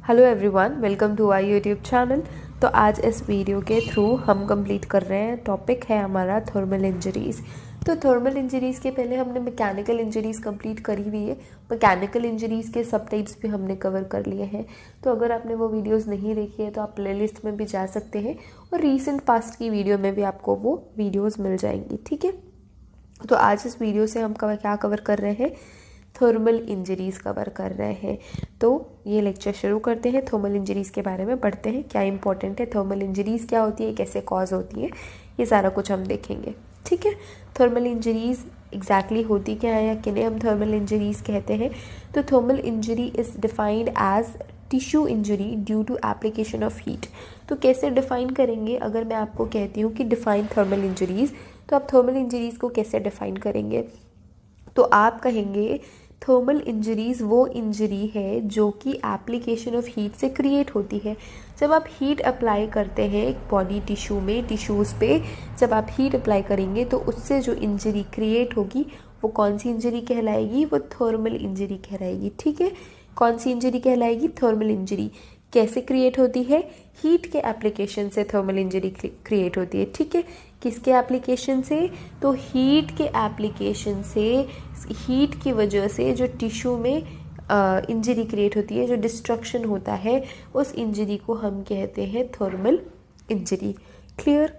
Hello everyone, welcome to our YouTube channel. तो आज इस वीडियो के थ्रू हम कंप्लीट कर रहे हैं, टॉपिक है हमारा थर्मल इंजरीज़। तो थर्मल इंजरीज़ के पहले हमने मैकेनिकल इंजरीज़ कंप्लीट करी हुई है। मैकेनिकल इंजरीज़ के सब टाइप्स भी हमने कवर कर लिए हैं। तो अगर आपने वो वीडियोस नहीं देखी है तो आप प्लेलिस्ट में भी जा सकते हैं और रीसेंट पास्ट की वीडियो में भी आपको वो वीडियोज़ मिल जाएंगी। ठीक है, तो आज इस वीडियो से हम क्या कवर कर रहे हैं, थर्मल इंजरीज़ कवर कर रहे हैं। तो ये लेक्चर शुरू करते हैं, थर्मल इंजरीज़ के बारे में पढ़ते हैं, क्या इंपॉर्टेंट है, थर्मल इंजरीज़ क्या होती है, कैसे कॉज होती है, ये सारा कुछ हम देखेंगे। ठीक है, थर्मल इंजरीज़ एग्जैक्टली होती क्या है या किन्हें हम थर्मल इंजरीज़ कहते हैं। तो thermal injury is defined as tissue injury due to application of heat. तो कैसे डिफाइन करेंगे, अगर मैं आपको कहती हूँ कि डिफाइन थर्मल इंजरीज़, तो आप थर्मल इंजरीज़ को कैसे डिफाइन करेंगे? तो आप कहेंगे थर्मल इंजरीज़ वो इंजरी है जो कि एप्लीकेशन ऑफ हीट से क्रिएट होती है। जब आप हीट अप्लाई करते हैं एक बॉडी टिश्यू में, टिश्यूज़ पे जब आप हीट अप्लाई करेंगे तो उससे जो इंजरी क्रिएट होगी वो कौन सी इंजरी कहलाएगी? वो थर्मल इंजरी कहलाएगी। ठीक है, कौन सी इंजरी कहलाएगी? Thermal injury. कैसे क्रिएट होती है? हीट के एप्लीकेशन से थर्मल इंजरी क्रिएट होती है। ठीक है, किसके एप्लीकेशन से? तो हीट के एप्लीकेशन से, हीट की वजह से जो टिश्यू में इंजरी क्रिएट होती है, जो डिस्ट्रक्शन होता है, उस इंजरी को हम कहते हैं थर्मल इंजरी। क्लियर?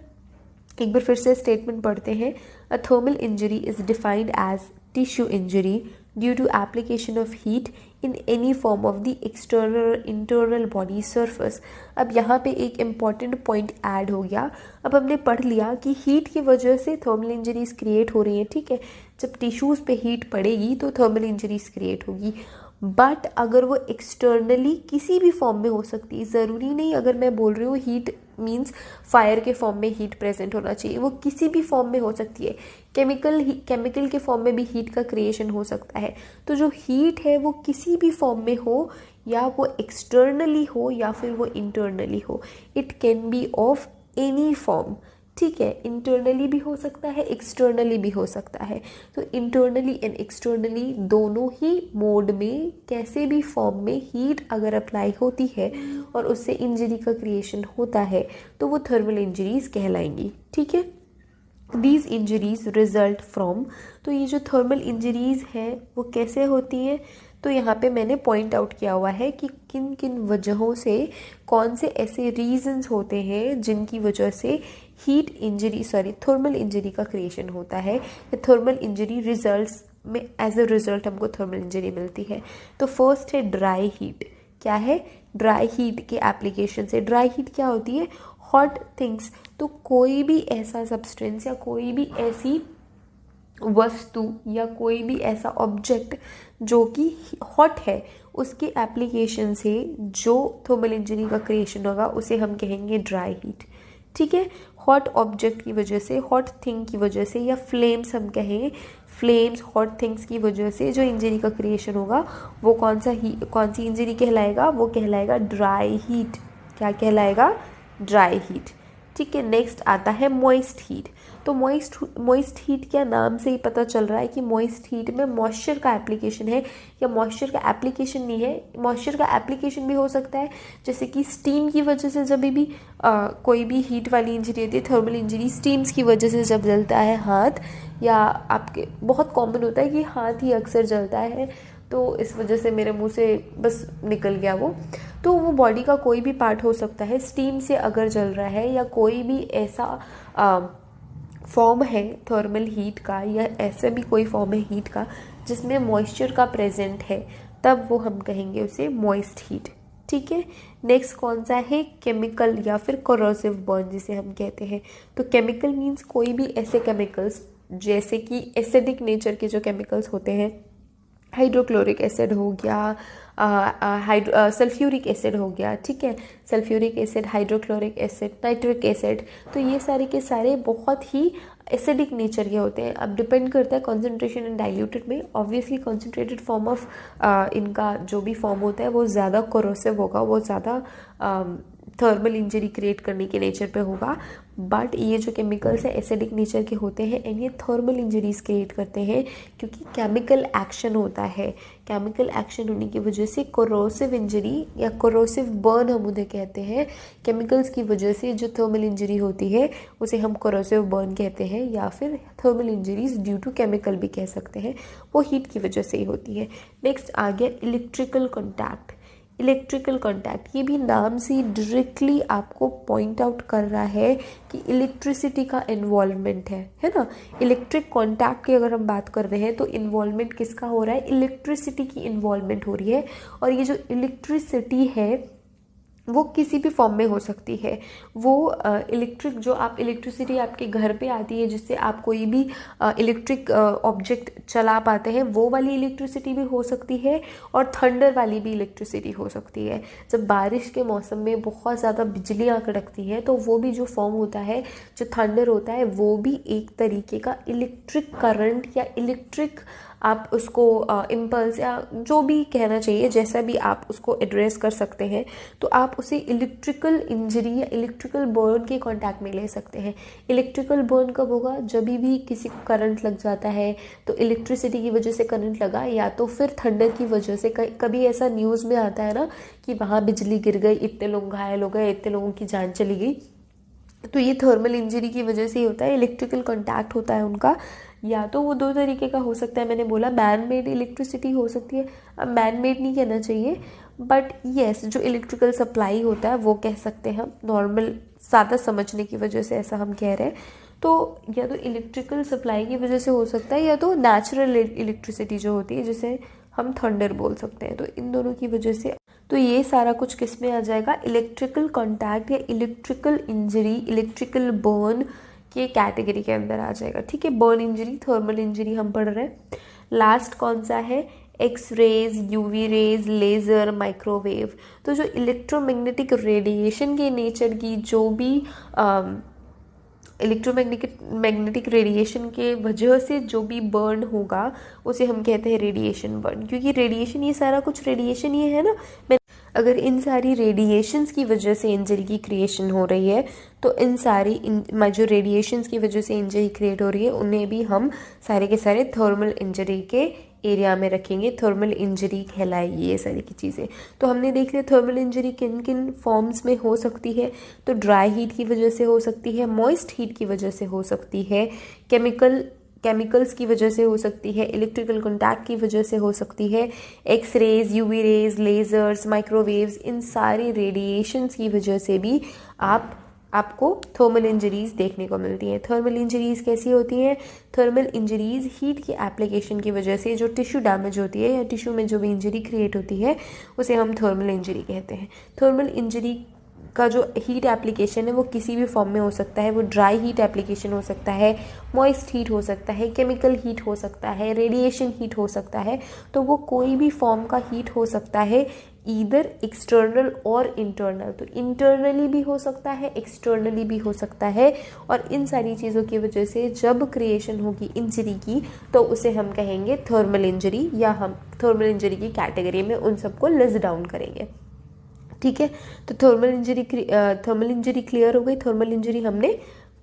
एक बार फिर से स्टेटमेंट पढ़ते हैं। A thermal injury is defined as tissue injury due to application of heat in any form of the external internal body surface. अब यहाँ पे एक इम्पॉर्टेंट पॉइंट ऐड हो गया। अब हमने पढ़ लिया कि हीट की वजह से थर्मल इंजरीज क्रिएट हो रही हैं। ठीक है, जब टिश्यूज़ पे हीट पड़ेगी तो थर्मल इंजरीज क्रिएट होगी, बट अगर वो एक्सटर्नली किसी भी फॉर्म में हो सकती है, ज़रूरी नहीं अगर मैं बोल रही हूँ हीट मीन्स फायर के फॉर्म में हीट प्रेजेंट होना चाहिए, वो किसी भी फॉर्म में हो सकती है। केमिकल के फॉर्म में भी हीट का क्रिएशन हो सकता है। तो जो हीट है वो किसी भी फॉर्म में हो, या वो एक्सटर्नली हो या फिर वो इंटरनली हो, it can be of any form. ठीक है, इंटरनली भी हो सकता है, एक्सटर्नली भी हो सकता है। तो इंटरनली एंड एक्सटर्नली दोनों ही मोड में, कैसे भी फॉर्म में हीट अगर अप्लाई होती है और उससे इंजरी का क्रिएशन होता है तो वो थर्मल इंजरीज कहलाएंगी। ठीक है, दीज इंजरीज रिजल्ट फ्रॉम, तो ये जो थर्मल इंजरीज है वो कैसे होती हैं? तो यहाँ पे मैंने पॉइंट आउट किया हुआ है कि किन किन वजहों से, कौन से ऐसे रीजंस होते हैं जिनकी वजह से थर्मल इंजरी का क्रिएशन होता है, या थर्मल इंजरी रिजल्ट्स में एज अ रिजल्ट हमको थर्मल इंजरी मिलती है। तो फर्स्ट है ड्राई हीट। क्या है? ड्राई हीट के एप्लीकेशन से। ड्राई हीट क्या होती है? Hot things. तो कोई भी ऐसा सब्सटेंस या कोई भी ऐसी वस्तु या कोई भी ऐसा ऑब्जेक्ट जो कि हॉट है, उसके एप्लीकेशन से जो थर्मल इंजरी का क्रिएशन होगा उसे हम कहेंगे ड्राई हीट। ठीक है, हॉट ऑब्जेक्ट की वजह से, हॉट थिंग की वजह से, या फ्लेम्स हम कहें, फ्लेम्स हॉट थिंग्स की वजह से जो इंजरी का क्रिएशन होगा वो कौन सी इंजरी कहलाएगा? वो कहलाएगा ड्राई हीट। क्या कहलाएगा? Dry heat. ठीक है, नेक्स्ट आता है मॉइस्ट हीट। तो मॉइस्ट हीट क्या, नाम से ही पता चल रहा है कि मॉइस्ट हीट में मॉइस्चर का एप्लीकेशन है, या मॉइस्चर का एप्लीकेशन नहीं है, मॉइस्चर का एप्लीकेशन भी हो सकता है। जैसे कि स्टीम की वजह से जब भी कोई भी हीट वाली इंजरी होती है, थर्मल इंजरी, स्टीम्स की वजह से जब जलता है हाथ, या आपके बहुत कॉमन होता है कि हाथ ही अक्सर जलता है, तो इस वजह से मेरे मुंह से बस निकल गया वो, तो वो बॉडी का कोई भी पार्ट हो सकता है, स्टीम से अगर जल रहा है, या कोई भी ऐसा फॉर्म है थर्मल हीट का, या ऐसा भी कोई फॉर्म है हीट का जिसमें मॉइस्चर का प्रेजेंट है, तब वो हम कहेंगे उसे मॉइस्ट हीट। ठीक है, नेक्स्ट कौन सा है? केमिकल या फिर कोरोसिव बर्न जिसे हम कहते हैं। तो केमिकल मीन्स कोई भी ऐसे केमिकल्स, जैसे कि एसिडिक नेचर के जो केमिकल्स होते हैं, हाइड्रोक्लोरिक एसिड हो गया, सल्फ्यूरिक एसिड हो गया। ठीक है, sulphuric acid, hydrochloric acid, nitric acid, तो ये सारे के सारे बहुत ही एसिडिक नेचर के होते हैं। अब डिपेंड करता है कॉन्सेंट्रेशन एंड डाइल्यूटेड में। ऑब्वियसली कॉन्सेंट्रेटेड फॉर्म ऑफ इनका जो भी फॉर्म होता है वो ज़्यादा कोरोसिव होगा, वो ज़्यादा थर्मल इंजरी क्रिएट करने के नेचर पे होगा, बट ये जो केमिकल्स है एसिडिक नेचर के होते हैं एंड ये थर्मल इंजरीज क्रिएट करते हैं क्योंकि केमिकल एक्शन होता है। केमिकल एक्शन होने की वजह से कोरोसिव इंजरी या कोरोसिव बर्न हम उन्हें कहते हैं। केमिकल्स की वजह से जो थर्मल इंजरी होती है उसे हम कोरोसिव बर्न कहते हैं, या फिर thermal injuries due to chemical भी कह सकते हैं, वो हीट की वजह से ही होती है। नेक्स्ट आ गया इलेक्ट्रिकल कॉन्टैक्ट। इलेक्ट्रिकल कॉन्टैक्ट, ये भी नाम से डायरेक्टली आपको पॉइंट आउट कर रहा है कि इलेक्ट्रिसिटी का इन्वॉल्वमेंट है ना। इलेक्ट्रिक कॉन्टैक्ट की अगर हम बात कर रहे हैं तो इन्वॉल्वमेंट किसका हो रहा है, इलेक्ट्रिसिटी की इन्वॉल्वमेंट हो रही है। और ये जो इलेक्ट्रिसिटी है वो किसी भी फॉर्म में हो सकती है। वो इलेक्ट्रिक जो आप इलेक्ट्रिसिटी आपके घर पे आती है जिससे आप कोई भी इलेक्ट्रिक ऑब्जेक्ट चला पाते हैं, वो वाली इलेक्ट्रिसिटी भी हो सकती है और थंडर वाली भी इलेक्ट्रिसिटी हो सकती है। जब बारिश के मौसम में बहुत ज़्यादा बिजलियाँ कड़कती हैं तो वो भी जो फॉर्म होता है, जो थंडर होता है, वो भी एक तरीके का इलेक्ट्रिक करंट या इलेक्ट्रिक आप उसको इम्पल्स या जो भी कहना चाहिए, जैसा भी आप उसको एड्रेस कर सकते हैं, तो आप उसे इलेक्ट्रिकल इंजरी या इलेक्ट्रिकल बर्न के कांटेक्ट में ले सकते हैं। इलेक्ट्रिकल बर्न कब होगा, जब भी किसी को करंट लग जाता है, तो इलेक्ट्रिसिटी की वजह से करंट लगा या तो फिर थंडर की वजह से। कभी ऐसा न्यूज़ में आता है ना कि वहाँ बिजली गिर गई, इतने लोग घायल हो गए, इतने लोगों की जान चली गई, तो ये थर्मल इंजरी की वजह से ही होता है। इलेक्ट्रिकल कांटेक्ट होता है उनका, या तो वो दो तरीके का हो सकता है। मैंने बोला मैन मेड इलेक्ट्रिसिटी हो सकती है, अब मैन मेड नहीं कहना चाहिए, बट येस जो इलेक्ट्रिकल सप्लाई होता है वो कह सकते हैं हम, नॉर्मल ज़्यादा समझने की वजह से ऐसा हम कह रहे हैं। तो या तो इलेक्ट्रिकल सप्लाई की वजह से हो सकता है, या तो नेचुरल इलेक्ट्रिसिटी जो होती है जिसे हम थंडर बोल सकते हैं, तो इन दोनों की वजह से। तो ये सारा कुछ किस में आ जाएगा, इलेक्ट्रिकल कॉन्टैक्ट या इलेक्ट्रिकल इंजरी, इलेक्ट्रिकल बर्न के कैटेगरी के अंदर आ जाएगा। ठीक है, बर्न इंजरी, थर्मल इंजरी हम पढ़ रहे हैं। लास्ट कौन सा है, X rays, UV rays, laser, microwave. तो जो इलेक्ट्रोमैग्नेटिक रेडिएशन के नेचर की जो भी इलेक्ट्रोमैग्नेटिक रेडिएशन के वजह से जो भी बर्न होगा उसे हम कहते हैं रेडिएशन बर्न, क्योंकि रेडिएशन, ये सारा कुछ रेडिएशन ही है ना। अगर इन सारी रेडिएशंस की वजह से इंजरी की क्रिएशन हो रही है, तो इन सारी जो रेडिएशंस की वजह से इंजरी क्रिएट हो रही है उन्हें भी हम सारे के सारे थर्मल इंजरी के एरिया में रखेंगे। थर्मल इंजरी कहलाएगी ये सारी की चीज़ें। तो हमने देख लिया थर्मल इंजरी किन किन फॉर्म्स में हो सकती है। तो ड्राई हीट की वजह से हो सकती है, मॉइस्ट हीट की वजह से हो सकती है, केमिकल्स की वजह से हो सकती है, इलेक्ट्रिकल कॉन्टैक्ट की वजह से हो सकती है, X rays, UV rays, lasers, microwaves, इन सारी रेडिएशंस की वजह से भी आपको थर्मल इंजरीज देखने को मिलती हैं। थर्मल इंजरीज कैसी होती हैं, थर्मल इंजरीज हीट की एप्लीकेशन की वजह से जो टिश्यू डैमेज होती है या टिश्यू में जो भी इंजरी क्रिएट होती है उसे हम थर्मल इंजरी कहते हैं। थर्मल इंजरी का जो हीट एप्लीकेशन है वो किसी भी फॉर्म में हो सकता है। वो ड्राई हीट एप्लीकेशन हो सकता है, मॉइस्ट हीट हो सकता है, केमिकल हीट हो सकता है, रेडिएशन हीट हो सकता है। तो वो कोई भी फॉर्म का हीट हो सकता है, ईदर एक्सटर्नल और इंटरनल। तो इंटरनली भी हो सकता है, एक्सटर्नली भी हो सकता है। और इन सारी चीज़ों की वजह से जब क्रिएशन होगी इंजरी की तो उसे हम कहेंगे थर्मल इंजरी, या हम थर्मल इंजरी की कैटेगरी में उन सबको लिस्ट डाउन करेंगे। ठीक है, तो थर्मल इंजरी क्लियर हो गई। थर्मल इंजरी हमने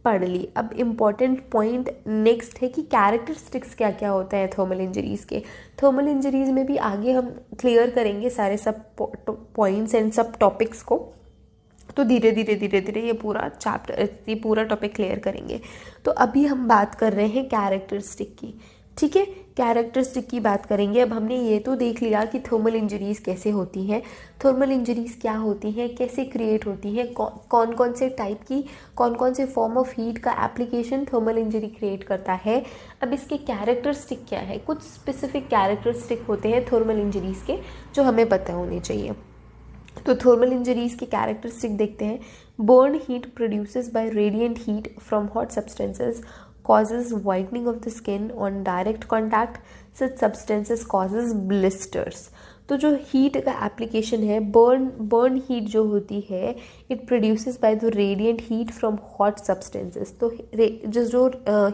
पढ़ ली। अब इम्पॉर्टेंट पॉइंट नेक्स्ट है कि कैरेक्टरिस्टिक्स क्या क्या होता है थर्मल इंजरीज के। थर्मल इंजरीज में भी आगे हम क्लियर करेंगे सारे सब पॉइंट्स एंड सब टॉपिक्स को। तो धीरे धीरे ये पूरा टॉपिक क्लियर करेंगे। तो अभी हम बात कर रहे हैं कैरेक्टरिस्टिक की। ठीक है, कैरेक्टरिस्टिक की बात करेंगे। अब हमने ये तो देख लिया कि थर्मल इंजरीज कैसे होती हैं, थर्मल इंजरीज क्या होती हैं, कैसे क्रिएट होती हैं, कौन कौन से टाइप की, कौन कौन से फॉर्म ऑफ हीट का एप्लीकेशन थर्मल इंजरी क्रिएट करता है। अब इसके कैरेक्टरिस्टिक क्या है, कुछ स्पेसिफिक कैरेक्टरिस्टिक होते हैं थर्मल इंजरीज के जो हमें पता होने चाहिए। तो थर्मल इंजरीज के कैरेक्टरिस्टिक देखते हैं। Burn heat produces bye radiant heat from hot substances causes whitening of the skin on direct contact. Such substances causes blisters. तो जो हीट का एप्लीकेशन है, बर्न हीट जो होती है, it produces by the radiant heat from hot substances. तो जो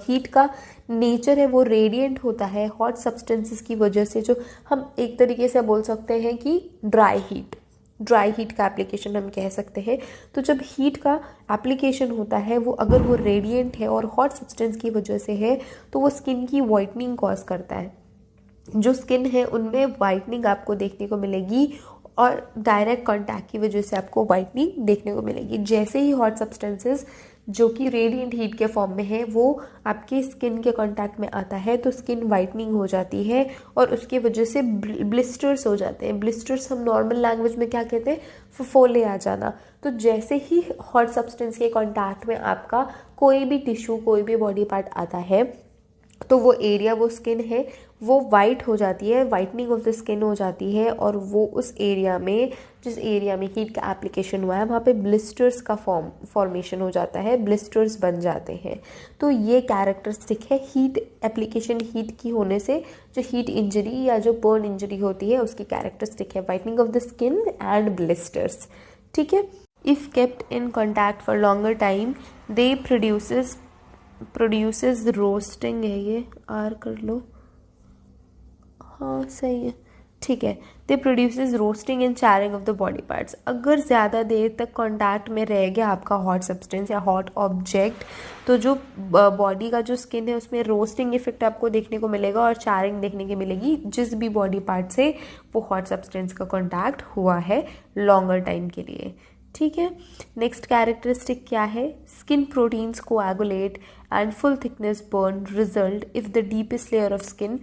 heat का नेचर है वो रेडिएंट होता है हॉट सब्सटेंसेस की वजह से, जो हम एक तरीके से बोल सकते हैं कि ड्राई हीट। ड्राई हीट का एप्लीकेशन हम कह सकते हैं। तो जब हीट का एप्लीकेशन होता है वो अगर वो रेडिएंट है और हॉट सब्सटेंस की वजह से है तो वो स्किन की वाइटनिंग कॉज करता है। जो स्किन है उनमें वाइटनिंग आपको देखने को मिलेगी और डायरेक्ट कांटेक्ट की वजह से आपको वाइटनिंग देखने को मिलेगी। जैसे ही हॉट सब्सटेंसेस जो कि रेडिएंट हीट के फॉर्म में है वो आपकी स्किन के कांटेक्ट में आता है तो स्किन वाइटनिंग हो जाती है और उसकी वजह से ब्लिस्टर्स हो जाते हैं। ब्लिस्टर्स हम नॉर्मल लैंग्वेज में क्या कहते हैं, फफोले आ जाना। तो जैसे ही हॉट सब्सटेंस के कांटेक्ट में आपका कोई भी टिश्यू, कोई भी बॉडी पार्ट आता है तो वो एरिया, वो स्किन है वो वाइट हो जाती है, वाइटनिंग ऑफ द स्किन हो जाती है और वो उस एरिया में, जिस एरिया में हीट का एप्लीकेशन हुआ है वहाँ पे ब्लिस्टर्स का फॉर्मेशन हो जाता है, ब्लिस्टर्स बन जाते हैं। तो ये कैरेक्टरिस्टिक है हीट एप्लीकेशन, हीट की होने से जो हीट इंजरी या जो बर्न इंजरी होती है उसकी कैरेक्टरिस्टिक है whitening of the skin and blisters. ठीक है। If kept in contact for longer time they produces roasting है, ये आर कर लो, हाँ सही है, ठीक है। They produces roasting and charring of the body parts. अगर ज़्यादा देर तक कांटेक्ट में रह गया आपका हॉट सब्सटेंस या हॉट ऑब्जेक्ट तो जो बॉडी का जो स्किन है उसमें रोस्टिंग इफेक्ट आपको देखने को मिलेगा और चारिंग देखने की मिलेगी जिस भी बॉडी पार्ट से वो हॉट सब्सटेंस का कॉन्टैक्ट हुआ है लॉन्गर टाइम के लिए। ठीक है। नेक्स्ट कैरेक्टरिस्टिक क्या है, skin proteins coagulate and full thickness burn result if the deepest layer of skin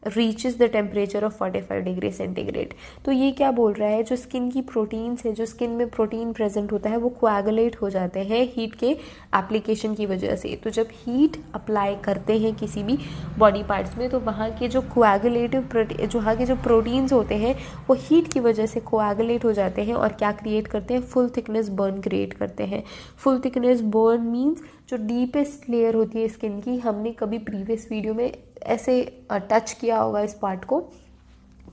reaches the temperature of 45 degree centigrade. तो ये क्या बोल रहा है, जो स्किन की प्रोटीन्स है, जो स्किन में प्रोटीन प्रेजेंट होता है वो कोएगुलेट हो जाते हैं हीट के एप्लीकेशन की वजह से। तो जब हीट अप्लाई करते हैं किसी भी बॉडी पार्ट्स में तो वहाँ के जो कोएगुलेटिव जो वहाँ के जो प्रोटीन्स होते हैं वो हीट की वजह से कोएगुलेट हो जाते हैं और क्या क्रिएट करते हैं, फुल थिकनेस बर्न क्रिएट करते हैं। फुल थिकनेस बर्न मीन्स जो डीपेस्ट लेयर होती है स्किन की, हमने कभी प्रीवियस वीडियो में ऐसे टच किया होगा इस पार्ट को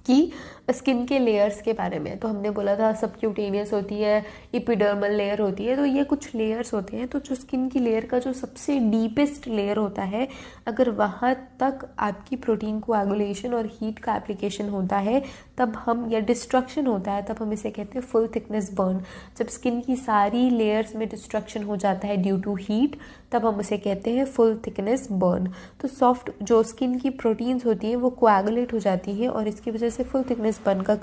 कि स्किन के लेयर्स के बारे में। तो हमने बोला था सबक्यूटेनियस होती है, एपिडर्मल लेयर होती है, तो ये कुछ लेयर्स होते हैं। तो जो स्किन की लेयर का जो सबसे डीपेस्ट लेयर होता है, अगर वहाँ तक आपकी प्रोटीन कोएगुलेशन और हीट का एप्लीकेशन होता है तब हम, या डिस्ट्रक्शन होता है तब हम इसे कहते हैं फुल थिकनेस बर्न। जब स्किन की सारी लेयर्स में डिस्ट्रक्शन हो जाता है ड्यू टू हीट तब हम उसे कहते हैं फुल थिकनेस बर्न। तो सॉफ्ट जो स्किन की प्रोटीन्स होती हैं वो कोएगुलेट हो जाती हैं और इसकी वजह से फुल थिकनेस बर्न का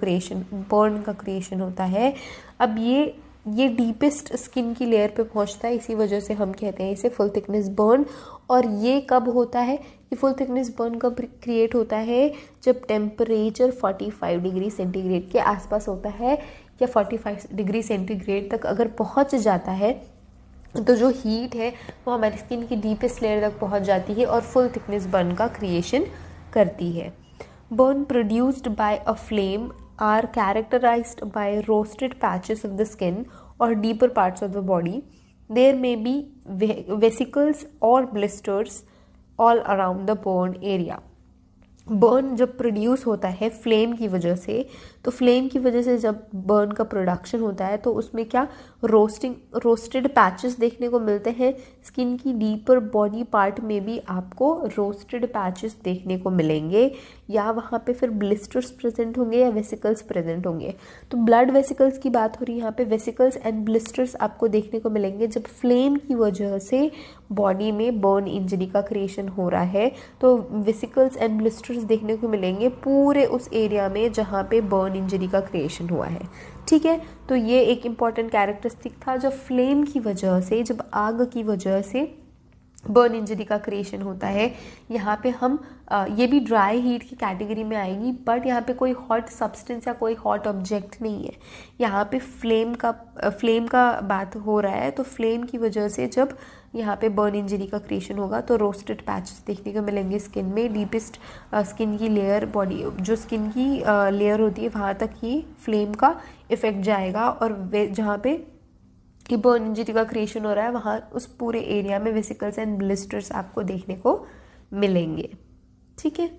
क्रिएशन होता है। अब ये डीपेस्ट स्किन की लेयर पे पहुंचता है, इसी वजह से हम कहते हैं इसे फुल थिकनेस बर्न। और ये कब होता है, ये फुल थिकनेस बर्न कब क्रिएट होता है, जब टेम्परेचर 45 डिग्री सेंटीग्रेड के आसपास होता है या 45 डिग्री सेंटीग्रेड तक अगर पहुंच जाता है तो जो हीट है वो हमारी स्किन की डीपेस्ट लेयर तक पहुंच जाती है और फुल थिकनेस बर्न का क्रिएशन करती है। Burn produced by a flame are characterized by roasted patches of the skin or deeper parts of the body. There may be vesicles or blisters all around the burn area. Burn जब produce होता है flame की वजह से, तो flame की वजह से जब बर्न का प्रोडक्शन होता है तो उसमें क्या रोस्टेड पैचेस देखने को मिलते हैं। स्किन की डीपर बॉडी पार्ट में भी आपको रोस्टेड पैचेस देखने को मिलेंगे या वहाँ पे फिर ब्लिस्टर्स प्रेजेंट होंगे या वेसिकल्स प्रेजेंट होंगे। तो ब्लड वेसिकल्स की बात हो रही है यहाँ पे, वेसिकल्स एंड ब्लिस्टर्स आपको देखने को मिलेंगे जब फ्लेम की वजह से बॉडी में बर्न इंजरी का क्रिएशन हो रहा है। तो वेसिकल्स एंड ब्लिस्टर्स देखने को मिलेंगे पूरे उस एरिया में जहाँ पे बर्न इंजरी का क्रिएशन हुआ है। ठीक है। तो ये एक इम्पॉर्टेंट कैरेक्टरिस्टिक था, जब फ्लेम की वजह से, जब आग की वजह से बर्न इंजरी का क्रिएशन होता है। यहाँ पे हम ये भी ड्राई हीट की कैटेगरी में आएगी, बट यहाँ पे कोई हॉट सब्सटेंस या कोई हॉट ऑब्जेक्ट नहीं है। यहाँ पे फ्लेम का बात हो रहा है। तो फ्लेम की वजह से जब यहाँ पे बर्न इंजरी का क्रिएशन होगा तो रोस्टेड पैचेस देखने को मिलेंगे स्किन में। डीपेस्ट स्किन की लेयर, बॉडी जो स्किन की लेयर होती है वहाँ तक ही फ्लेम का इफेक्ट जाएगा और जहाँ पे कि बर्न इंजरी का क्रिएशन हो रहा है वहाँ उस पूरे एरिया में वेसिकल्स एंड ब्लिस्टर्स आपको देखने को मिलेंगे। ठीक है।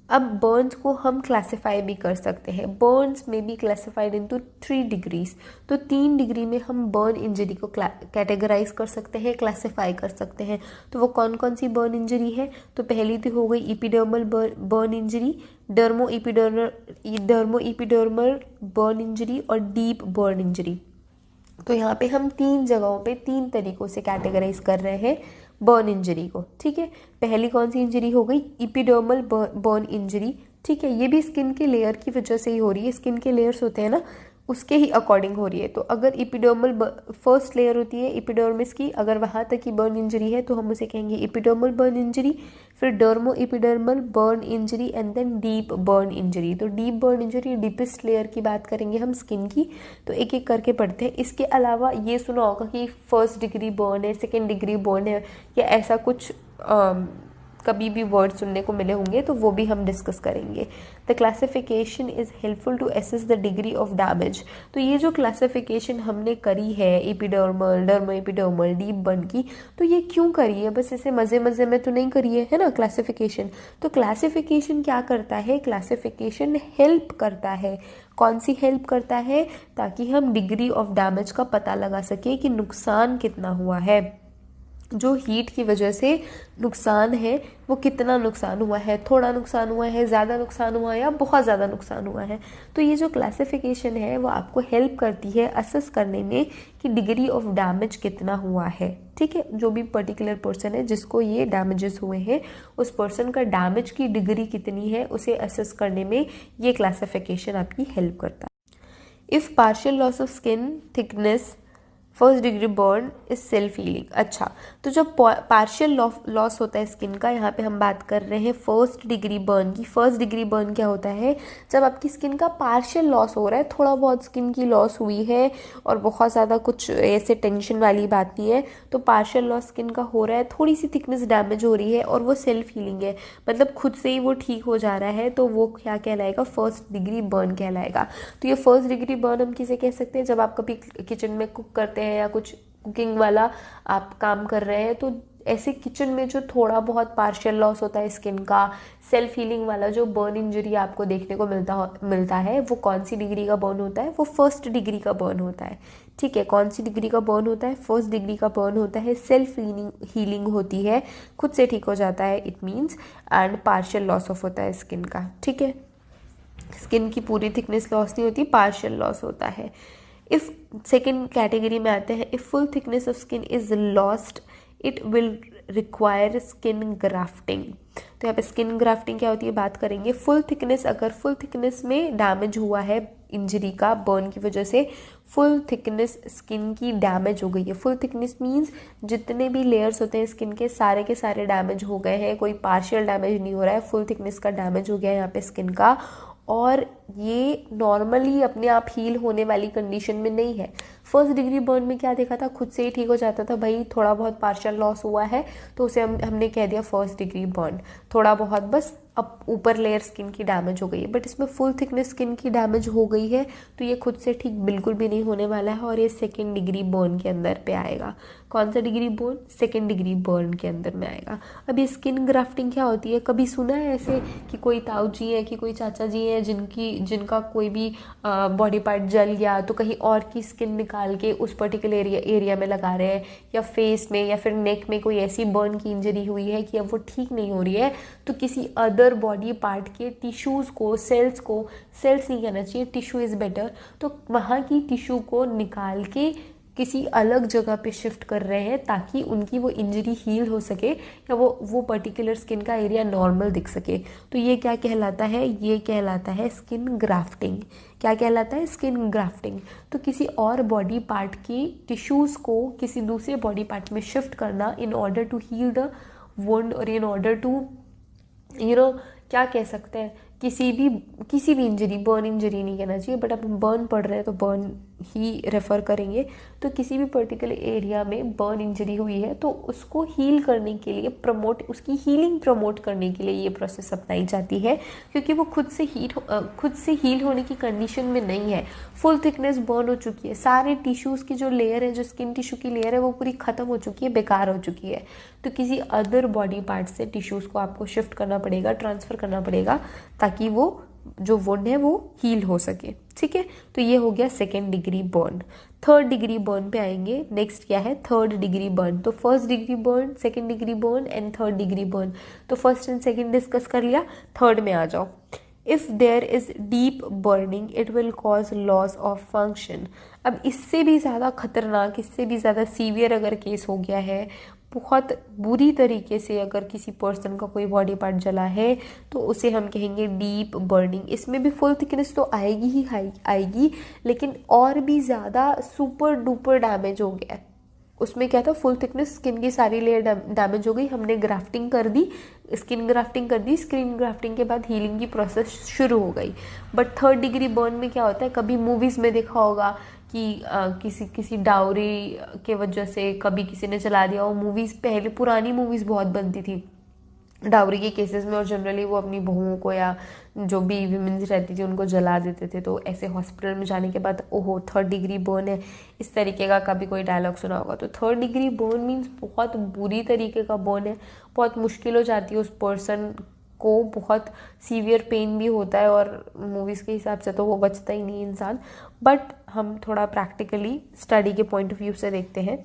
अब बर्न्स को हम क्लासिफाई भी कर सकते हैं। बर्न्स में बी क्लासिफाइड इनटू 3 डिग्रीज। तो 3 डिग्री में हम बर्न इंजरी को कैटेगराइज कर सकते हैं, क्लासिफाई कर सकते हैं। तो वो कौन कौन सी बर्न इंजरी है? तो पहली तो हो गई epidermal burn injury, dermo epidermal burn injury और डीप बर्न इंजरी। तो यहाँ पे हम 3 जगहों पे 3 तरीकों से कैटेगराइज कर रहे हैं बर्न इंजरी को। ठीक है, पहली कौन सी इंजरी हो गई? Epidermal burn injury. ठीक है, ये भी स्किन के लेयर की वजह से ही हो रही है। स्किन के लेयर्स होते हैं ना, उसके ही अकॉर्डिंग हो रही है। तो अगर एपिडर्मल फर्स्ट लेयर होती है एपिडर्मिस की, अगर वहाँ तक की बर्न इंजरी है तो हम उसे कहेंगे एपिडर्मल बर्न इंजरी, फिर dermo epidermal burn injury and then deep burn injury. तो deep burn injury deepest layer की बात करेंगे हम स्किन की। तो एक एक करके पढ़ते हैं। इसके अलावा ये सुना होगा कि फर्स्ट डिग्री बर्न है, सेकेंड डिग्री बर्न है, या ऐसा कुछ कभी भी वर्ड सुनने को मिले होंगे, तो वो भी हम डिस्कस करेंगे। The classification is helpful to assess the degree of damage. तो ये जो क्लासिफिकेशन हमने करी है epidermal, dermo epidermal, deep burn की, तो ये क्यों करी है? बस ऐसे मज़े मज़े में तो नहीं करी है ना क्लासिफिकेशन। तो क्लासिफिकेशन क्या करता है? क्लासिफिकेशन हेल्प करता है। कौन सी हेल्प करता है? ताकि हम डिग्री ऑफ डैमेज का पता लगा सके कि नुकसान कितना हुआ है। जो हीट की वजह से नुकसान है वो कितना नुकसान हुआ है, थोड़ा नुकसान हुआ है, ज़्यादा नुकसान हुआ है, या बहुत ज़्यादा नुकसान हुआ है। तो ये जो क्लासिफिकेशन है वो आपको हेल्प करती है असेस करने में कि डिग्री ऑफ डैमेज कितना हुआ है। ठीक है, जो भी पर्टिकुलर पर्सन है जिसको ये डैमेजेस हुए हैं, उस पर्सन का डैमेज की डिग्री कितनी है उसे असेस करने में ये क्लासिफिकेशन आपकी हेल्प करता है। If partial loss of skin thickness first degree burn is self healing. अच्छा, तो जब पार्शियल लॉस होता है स्किन का, यहाँ पे हम बात कर रहे हैं फर्स्ट डिग्री बर्न की। फर्स्ट डिग्री बर्न क्या होता है? जब आपकी स्किन का पार्शियल लॉस हो रहा है, थोड़ा बहुत स्किन की लॉस हुई है और बहुत ज़्यादा कुछ ऐसे टेंशन वाली बात नहीं है, तो पार्शियल लॉस स्किन का हो रहा है, थोड़ी सी थिकनेस डैमेज हो रही है और वो सेल्फ हीलिंग है, मतलब खुद से ही वो ठीक हो जा रहा है, तो वो क्या कहलाएगा? फर्स्ट डिग्री बर्न कहलाएगा। तो ये फर्स्ट डिग्री बर्न हम किसे कह सकते हैं? जब आप कभी किचन में कुक करते हैं या कुछ कुकिंग वाला आप काम कर रहे हैं, तो ऐसे किचन में जो थोड़ा बहुत पार्शियल लॉस होता है स्किन का, सेल्फ हीलिंग वाला जो बर्न इंजरी आपको देखने को मिलता है, वो कौन सी डिग्री का बर्न होता है? वो फर्स्ट डिग्री का बर्न होता है। ठीक है, कौन सी डिग्री का बर्न होता है? फर्स्ट डिग्री का बर्न होता है। सेल्फ हीलिंग होती है, खुद से ठीक हो जाता है, it means, and partial loss of होता है स्किन का। ठीक है, स्किन की पूरी थिकनेस लॉस नहीं होती, पार्शियल लॉस होता है। इफ़ सेकेंड कैटेगरी में आते हैं, if full thickness of skin is lost it will require skin grafting. तो यहाँ पे स्किन ग्राफ्टिंग क्या होती है बात करेंगे। फुल थिकनेस, अगर फुल थिकनेस में डैमेज हुआ है इंजरी का, बर्न की वजह से फुल थिकनेस स्किन की डैमेज हो गई है। फुल थिकनेस मीन्स जितने भी लेयर्स होते हैं स्किन के सारे डैमेज हो गए हैं, कोई पार्शियल डैमेज नहीं हो रहा है, फुल थिकनेस का डैमेज हो गया है यहाँ पे स्किन का, और ये नॉर्मली अपने आप हील होने वाली कंडीशन में नहीं है। फर्स्ट डिग्री बर्न में क्या देखा था? खुद से ही ठीक हो जाता था, भाई थोड़ा बहुत पार्शियल लॉस हुआ है तो उसे हमने कह दिया फर्स्ट डिग्री बर्न, थोड़ा बहुत बस अब ऊपर लेयर स्किन की डैमेज हो गई है। बट इसमें फुल थिकनेस स्किन की डैमेज हो गई है तो ये खुद से ठीक बिल्कुल भी नहीं होने वाला है, और ये सेकेंड डिग्री बर्न के अंदर पे आएगा। कौन सा degree burn? Second degree burn के अंदर में आएगा। अब ये स्किन ग्राफ्टिंग क्या होती है? कभी सुना है ऐसे कि कोई ताऊ जी है कि कोई चाचा जी हैं जिनका कोई भी बॉडी पार्ट जल गया तो कहीं और की स्किन निकाल के उस पर्टिकुलर एरिया में लगा रहे हैं, या फेस में या फिर नेक में कोई ऐसी बर्न की इंजरी हुई है कि अब वो ठीक नहीं हो रही है, तो किसी अदर बॉडी पार्ट के टिश्यूज़ को, सेल्स नहीं कहना चाहिए, टिश्यू इज़ बेटर, तो वहाँ की टिश्यू को निकाल के किसी अलग जगह पे शिफ्ट कर रहे हैं ताकि उनकी वो इंजरी हील हो सके, या वो पर्टिकुलर स्किन का एरिया नॉर्मल दिख सके। तो ये क्या कहलाता है? ये कहलाता है स्किन ग्राफ्टिंग। क्या कहलाता है? Skin grafting. तो किसी और बॉडी पार्ट की टिश्यूज़ को किसी दूसरे बॉडी पार्ट में शिफ्ट करना in order to heal the wound, और इन ऑर्डर टू क्या कह सकते हैं, किसी भी इंजरी, बर्न इंजरी नहीं कहना चाहिए, बट अब हम बर्न पढ़ रहे हैं तो बर्न ही रेफ़र करेंगे। तो किसी भी पर्टिकुलर एरिया में बर्न इंजरी हुई है तो उसको हील करने के लिए उसकी हीलिंग प्रमोट करने के लिए ये प्रोसेस अपनाई जाती है, क्योंकि वो खुद से हील होने की कंडीशन में नहीं है। फुल थिकनेस बर्न हो चुकी है, सारे टिश्यूज़ की जो लेयर है, जो स्किन टिश्यू की लेयर है, वो पूरी ख़त्म हो चुकी है, बेकार हो चुकी है। तो किसी अदर बॉडी पार्ट से टिश्यूज़ को आपको शिफ्ट करना पड़ेगा, ट्रांसफ़र करना पड़ेगा, ताकि वो जो वुंड है वो हील हो सके। ठीक है, तो ये हो गया second degree burn. Third degree burn पे आएंगे। नेक्स्ट क्या है? Third degree burn. तो first degree burn, second degree burn and third degree burn. तो फर्स्ट एंड सेकेंड डिस्कस कर लिया, थर्ड में आ जाओ। If there is deep burning it will cause loss of function. अब इससे भी ज़्यादा खतरनाक, इससे भी ज़्यादा सीवियर अगर केस हो गया है, बहुत बुरी तरीके से अगर किसी पर्सन का कोई बॉडी पार्ट जला है, तो उसे हम कहेंगे डीप बर्निंग। इसमें भी फुल थिकनेस तो आएगी ही आएगी, लेकिन और भी ज़्यादा सुपर डुपर डैमेज हो गया है। उसमें क्या था? फुल थिकनेस, स्किन की सारी लेयर डैमेज हो गई, हमने ग्राफ्टिंग कर दी, स्किन ग्राफ्टिंग कर दी, स्किन ग्राफ्टिंग के बाद हीलिंग की प्रोसेस शुरू हो गई। बट थर्ड डिग्री बर्न में क्या होता है? कभी मूवीज़ में देखा होगा कि किसी डाउरी के वजह से कभी किसी ने चला दिया, और मूवीज़ पहले पुरानी मूवीज़ बहुत बनती थी डाउरी के केसेस में, और जनरली वो अपनी बहुओं को या जो भी विमेंस रहती थी उनको जला देते थे। तो ऐसे हॉस्पिटल में जाने के बाद ओहो थर्ड डिग्री बर्न है, इस तरीके का कभी कोई डायलॉग सुना होगा। तो थर्ड डिग्री बर्न मीन्स बहुत बुरी तरीके का बर्न है, बहुत मुश्किल हो जाती है उस पर्सन को, बहुत सीवियर पेन भी होता है, और मूवीज़ के हिसाब से तो वो बचता ही नहीं इंसान। बट हम थोड़ा प्रैक्टिकली स्टडी के पॉइंट ऑफ व्यू से देखते हैं।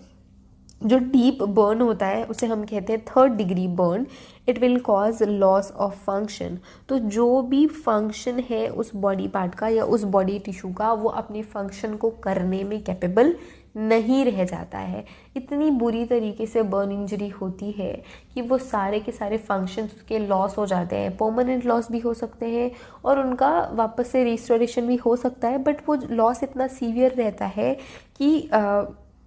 जो डीप बर्न होता है उसे हम कहते हैं third degree burn. It will cause loss of function. तो जो भी फंक्शन है उस बॉडी पार्ट का या उस बॉडी टिश्यू का, वो अपने फंक्शन को करने में कैपेबल नहीं रह जाता है। इतनी बुरी तरीके से बर्न इंजरी होती है कि वो सारे के सारे फंक्शंस उसके लॉस हो जाते हैं। परमानेंट लॉस भी हो सकते हैं और उनका वापस से रिस्टोरेशन भी हो सकता है, बट वो लॉस इतना सीवियर रहता है कि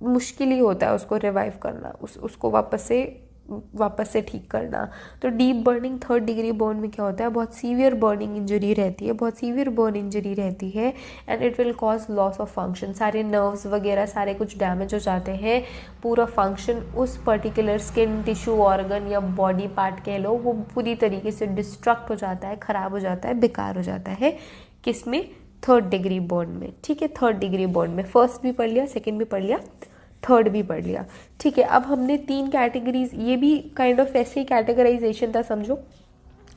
मुश्किल ही होता है उसको रिवाइव करना, उसको वापस से ठीक करना। तो deep burning third degree burn में क्या होता है? बहुत सीवियर बर्निंग इंजरी रहती है, बहुत सीवियर बर्न इंजरी रहती है, and it will cause loss of function. सारे नर्व्स वगैरह सारे कुछ डैमेज हो जाते हैं, पूरा फंक्शन उस पर्टिकुलर स्किन टिश्यू ऑर्गन या बॉडी पार्ट कह लो, वो पूरी तरीके से डिस्ट्रक्ट हो जाता है, ख़राब हो जाता है, बेकार हो जाता है। किसमें? थर्ड डिग्री बर्न में। ठीक है, थर्ड डिग्री बर्न में फर्स्ट भी पढ़ लिया, सेकेंड भी पढ़ लिया, थर्ड भी पढ़ लिया। ठीक है, अब हमने 3 कैटेगरीज, ये भी काइंड ऑफ ऐसे ही कैटेगराइजेशन था समझो,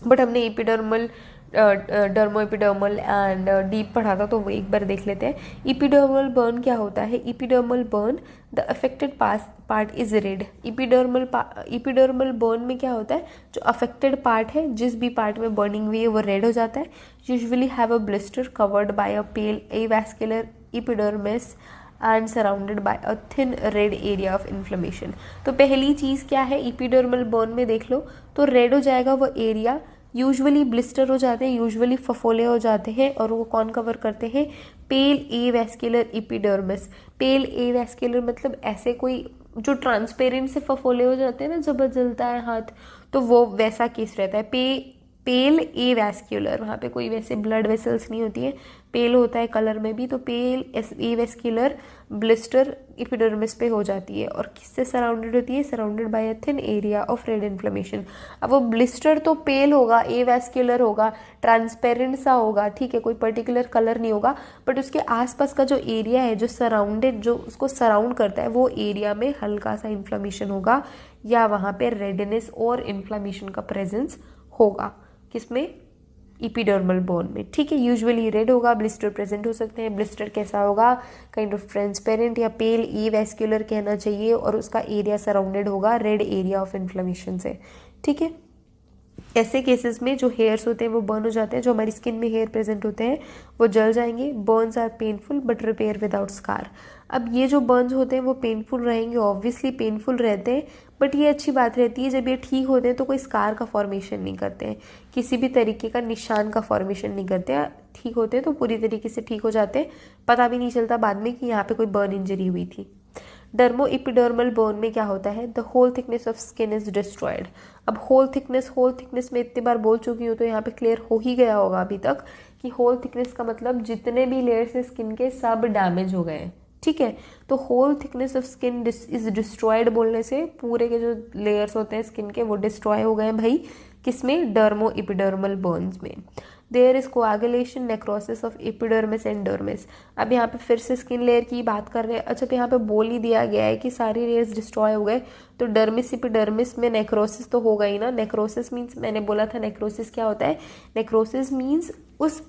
बट हमने epidermal, dermo epidermal and deep पढ़ा था, तो वो एक बार देख लेते हैं। एपिडर्मल बर्न क्या होता है? Epidermal burn, the affected part is red. Epidermal burn में क्या होता है? जो अफेक्टेड पार्ट है, जिस भी पार्ट में बर्निंग हुई है, वो रेड हो जाता है। Usually have a blister covered by a pale avascular epidermis and surrounded by a thin red area of inflammation. तो पहली चीज़ क्या है? एपिडर्मल बर्न में देख लो तो रेड हो जाएगा वो एरिया, यूजुअली ब्लिस्टर हो जाते हैं, यूजुअली फफोले हो जाते हैं, और वो कौन कवर करते हैं? पेल एवास्कुलर एपिडर्मिस। पेल एवास्कुलर मतलब ऐसे कोई जो ट्रांसपेरेंट से फफोले हो जाते हैं ना जब जलता है हाथ, तो वो वैसा केस रहता है। पेल एवास्कुलर, वहाँ पे कोई वैसे ब्लड वेसल्स नहीं होती है, पेल होता है कलर में भी, तो पेल एवास्कुलर ब्लिस्टर एपिडर्मिस पे हो जाती है, और किससे सराउंडेड होती है? Surrounded by a thin area of red inflammation. अब वो ब्लिस्टर तो पेल होगा, एवास्कुलर होगा, ट्रांसपेरेंट सा होगा, ठीक है, कोई पर्टिकुलर कलर नहीं होगा, बट उसके आसपास का जो एरिया है, जो सराउंडेड, जो उसको सराउंड करता है, वो एरिया में हल्का सा इन्फ्लेमेशन होगा, या वहाँ पे रेडनेस और इन्फ्लेमेशन का प्रेजेंस होगा। किसमें? एपिडर्मल बर्न में। ठीक है, यूजुअली रेड होगा, ब्लिस्टर प्रेजेंट हो सकते हैं। ब्लिस्टर कैसा होगा? काइंड ऑफ ट्रांसपेरेंट या पेल एवास्कुलर कहना चाहिए, और उसका एरिया सराउंडेड होगा रेड एरिया ऑफ इन्फ्लेमेशन से। ठीक है, ऐसे केसेस में जो हेयर्स होते हैं वो बर्न हो जाते हैं, जो हमारी स्किन में हेयर प्रेजेंट होते हैं वो जल जाएंगे। Burns are painful but repair without scar. अब ये जो बर्न्स होते हैं वो पेनफुल रहेंगे, ऑब्वियसली पेनफुल रहते हैं, बट ये अच्छी बात रहती है जब ये ठीक होते हैं तो कोई स्कार का फॉर्मेशन नहीं करते हैं, किसी भी तरीके का निशान का फॉर्मेशन नहीं करते हैं। ठीक होते हैं तो पूरी तरीके से ठीक हो जाते हैं, पता भी नहीं चलता बाद में कि यहाँ पे कोई बर्न इंजरी हुई थी। डर्मो एपिडर्मल बर्न में क्या होता है? The whole thickness of skin is destroyed. अब होल थिकनेस में इतनी बार बोल चुकी हूँ तो यहाँ पे क्लियर हो ही गया होगा अभी तक कि होल थिकनेस का मतलब जितने भी लेयर्स है स्किन के सब डैमेज हो गए हैं, ठीक है। तो whole thickness of skin is destroyed बोलने से पूरे के जो लेयर्स होते हैं स्किन के वो डिस्ट्रॉय हो गए हैं भाई, किसमें, डर्मो इपिडर्मल बर्न्स में। There is coagulation necrosis of epidermis and dermis. अब यहाँ पे फिर से स्किन लेयर की बात कर रहे हैं। अच्छा, तो यहाँ पे बोल ही दिया गया है कि सारी लेयर्स डिस्ट्रॉय हो गए, तो डर्मिस एपिडर्मिस में नेक्रोसिस तो होगा ही ना। नेक्रोसिस मीन्स, मैंने बोला था नेक्रोसिस क्या होता है, नेक्रोसिस मीन्स उस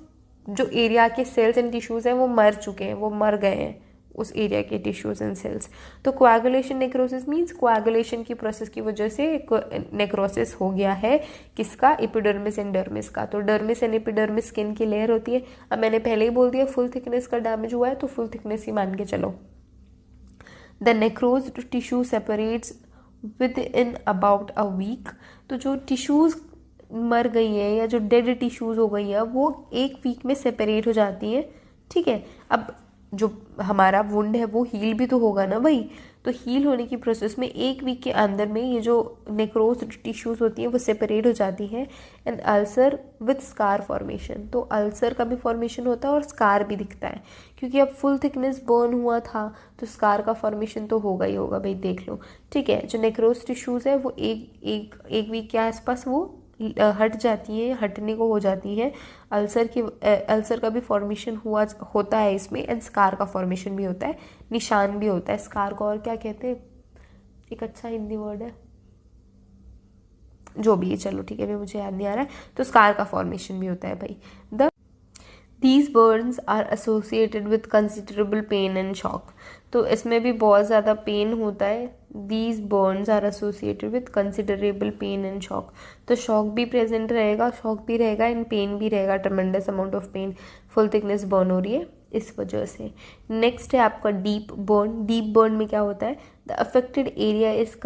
जो एरिया के सेल्स एंड टिश्यूज हैं वो मर चुके हैं, वो मर गए हैं उस एरिया के टिश्यूज एंड सेल्स। तो कोआगुलेशन नेक्रोसिस मीन्स कोआगुलेशन की प्रोसेस की वजह से नेक्रोसिस हो गया है, किसका, एपिडर्मिस एंड डर्मिस का। तो डर्मिस एंड एपिडर्मिस स्किन की लेयर होती है। अब मैंने पहले ही बोल दिया फुल थिकनेस का डैमेज हुआ है तो फुल थिकनेस ही मान के चलो। The necrosed tissue separates within about a week. तो जो टिश्यूज मर गई हैं या जो डेड टिश्यूज हो गई हैं वो एक वीक में सेपरेट हो जाती हैं, ठीक है। अब जो हमारा वुंड है वो हील भी तो होगा ना भाई, तो हील होने की प्रोसेस में एक वीक के अंदर में ये जो नेक्रोज्ड टिश्यूज होती हैं वो सेपरेट हो जाती हैं। And ulcer with scar formation, तो अल्सर का भी फॉर्मेशन होता है और स्कार भी दिखता है, क्योंकि अब फुल थिकनेस बर्न हुआ था तो स्कार का फॉर्मेशन तो होगा ही होगा भाई, देख लो, ठीक है। जो नेक्रोज टिश्यूज है वो एक वीक के आसपास वो हट जाती हैं, हटने को हो जाती हैं। अल्सर का भी फॉर्मेशन होता है इसमें, एंड स्कार का फॉर्मेशन भी होता है, निशान भी होता है। स्कार को और क्या कहते हैं, एक अच्छा हिंदी वर्ड है, जो भी है, चलो ठीक है, अभी मुझे याद नहीं आ रहा है। तो स्कार का फॉर्मेशन भी होता है भाई। These burns are associated with considerable pain and shock. तो इसमें भी बहुत ज़्यादा पेन होता है। These burns are associated with considerable pain and shock. तो शॉक भी प्रेजेंट रहेगा, शॉक भी रहेगा एंड पेन भी रहेगा, tremendous amount of pain. Full thickness burn हो रही है इस वजह से। नेक्स्ट है आपका डीप बर्न। डीप बर्न में क्या होता है, the affected area is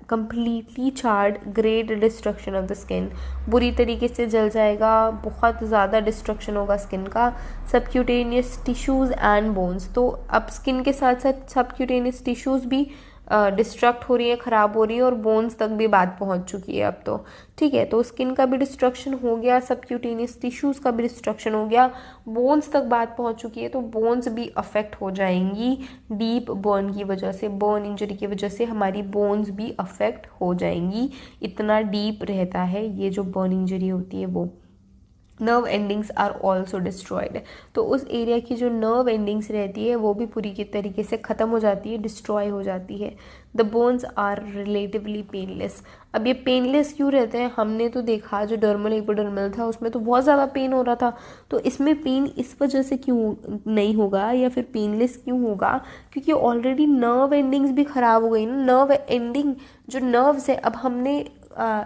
completely charred, great destruction of the skin. बुरी तरीके से जल जाएगा, बहुत ज़्यादा डिस्ट्रक्शन होगा स्किन का। सबक्यूटेनियस टिश्यूज एंड बोन्स, तो अब स्किन के साथ साथ सबक्यूटेनियस टिश्यूज भी डिस्ट्रक्ट हो रही है, ख़राब हो रही है, और बोन्स तक भी बात पहुंच चुकी है अब तो, ठीक है। तो स्किन का भी डिस्ट्रक्शन हो गया, सबक्यूटेनियस टिश्यूज़ का भी डिस्ट्रक्शन हो गया, बोन्स तक बात पहुंच चुकी है, तो बोन्स भी अफेक्ट हो जाएंगी डीप बर्न की वजह से। बर्न इंजरी की वजह से हमारी बोन्स भी अफेक्ट हो जाएंगी, इतना डीप रहता है ये जो बर्न इंजरी होती है वो। Nerve endings are also destroyed, तो उस एरिया की जो नर्व एंडिंग्स रहती है वो भी पूरी की तरीके से ख़त्म हो जाती है, डिस्ट्रॉय हो जाती है। The bones are relatively painless. अब ये पेनलेस क्यों रहते हैं, हमने तो देखा जो डर्मल एपिडर्मल था उसमें तो बहुत ज़्यादा पेन हो रहा था, तो इसमें पेन इस वजह से क्यों नहीं होगा या फिर पेनलेस क्यों होगा, क्योंकि ऑलरेडी नर्व एंडिंग्स भी ख़राब हो गई ना। नर्व एंडिंग जो नर्व्स है, अब हमने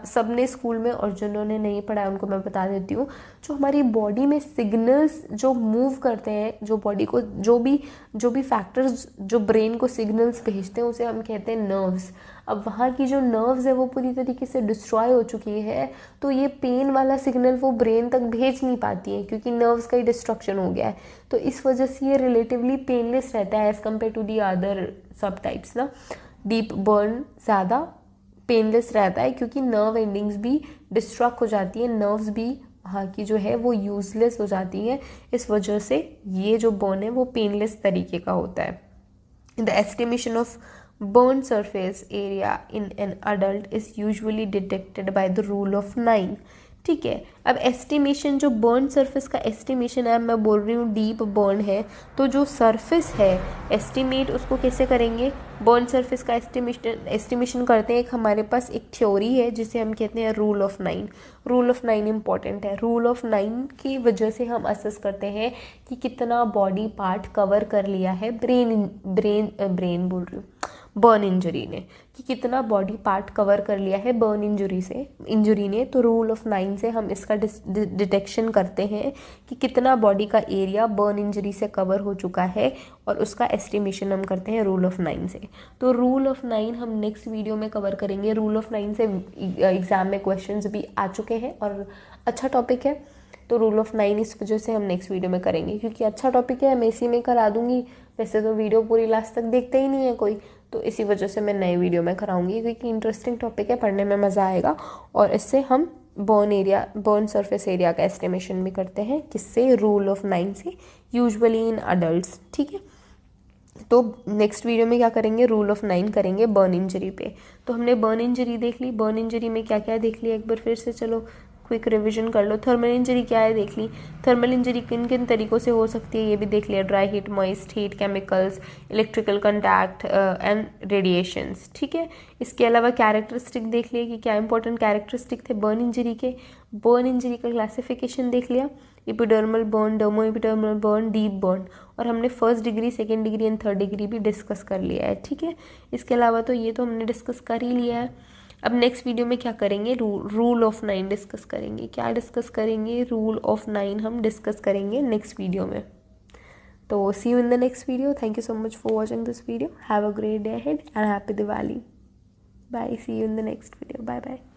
सबने स्कूल में, और जिन्होंने नहीं पढ़ा है उनको मैं बता देती हूँ, जो हमारी बॉडी में सिग्नल्स जो मूव करते हैं, जो बॉडी को जो भी फैक्टर्स जो ब्रेन को सिग्नल्स भेजते हैं उसे हम कहते हैं नर्व्स। अब वहाँ की जो नर्व्स है वो पूरी तरीके से डिस्ट्रॉय हो चुकी है, तो ये पेन वाला सिग्नल वो ब्रेन तक भेज नहीं पाती है, क्योंकि नर्व्स का ही डिस्ट्रक्शन हो गया है। तो इस वजह से ये रिलेटिवली पेनलेस रहता है as compare to the other sub types ना। डीप बर्न ज़्यादा पेनलेस रहता है क्योंकि नर्व एंडिंग्स भी डिस्ट्रक्ट हो जाती है, नर्व्स भी वहाँ की जो है वो यूजलेस हो जाती है, इस वजह से ये जो बर्न है वो पेनलेस तरीके का होता है। The estimation of burn surface area in an adult is usually detected by the rule of 9, ठीक है। अब एस्टिमेशन, जो बर्न सरफेस का एस्टिमेशन है, मैं बोल रही हूँ डीप बर्न है, तो जो सरफेस है एस्टिमेट उसको कैसे करेंगे, बर्न सरफेस का एस्टिमेशन करते हैं। एक हमारे पास एक थ्योरी है जिसे हम कहते हैं rule of 9। Rule of 9 important है। रूल ऑफ 9 की वजह से हम असेस करते हैं कि कितना बॉडी पार्ट कवर कर लिया है ब्रेन बोल रही हूँ, बर्न इंजरी ने, कि कितना बॉडी पार्ट कवर कर लिया है बर्न इंजरी ने। तो रूल ऑफ 9 से हम इसका डिटेक्शन करते हैं कि कितना बॉडी का एरिया बर्न इंजरी से कवर हो चुका है, और उसका एस्टिमेशन हम करते हैं रूल ऑफ 9 से। तो रूल ऑफ 9 हम नेक्स्ट वीडियो में कवर करेंगे। रूल ऑफ 9 से एग्जाम में क्वेश्चंस भी आ चुके हैं और अच्छा टॉपिक है, तो रूल ऑफ 9 इस वजह से हम नेक्स्ट वीडियो में करेंगे, क्योंकि अच्छा टॉपिक है, मैं इसी में करा दूंगी। वैसे तो वीडियो पूरी लास्ट तक देखते ही नहीं है कोई, तो इसी वजह से मैं नए वीडियो में कराऊंगी, क्योंकि इंटरेस्टिंग टॉपिक है, पढ़ने में मज़ा आएगा और इससे हम बर्न सरफेस एरिया का एस्टिमेशन भी करते हैं, किससे, रूल ऑफ 9 से, यूजुअली इन अडल्ट्स। ठीक है, तो नेक्स्ट वीडियो में क्या करेंगे, रूल ऑफ 9 करेंगे बर्न इंजरी पे। तो हमने बर्न इंजरी देख ली, बर्न इंजरी में क्या क्या देख लिया एक बार फिर से, चलो क्विक रिवीजन कर लो। थर्मल इंजरी क्या है देख ली, थर्मल इंजरी किन किन तरीक़ों से हो सकती है ये भी देख लिया, dry heat, moist heat, chemicals, electrical contact and radiations. ठीक है, इसके अलावा कैरेक्टरिस्टिक देख लिया कि क्या इंपॉर्टेंट कैरेक्टरिस्टिक थे बर्न इंजरी के। बर्न इंजरी का क्लासिफिकेशन देख लिया, epidermal burn, dermo epidermal burn, deep burn, और हमने first degree, second degree and third degree भी डिस्कस कर लिया है। ठीक है, इसके अलावा तो ये तो हमने डिस्कस कर ही लिया है। अब नेक्स्ट वीडियो में क्या करेंगे, रूल ऑफ 9 डिस्कस करेंगे। क्या डिस्कस करेंगे, रूल ऑफ 9 हम डिस्कस करेंगे नेक्स्ट वीडियो में। तो see you in the next video. Thank you so much for watching this video. Have a great day ahead and happy Diwali. Bye. See you in the next video. Bye bye.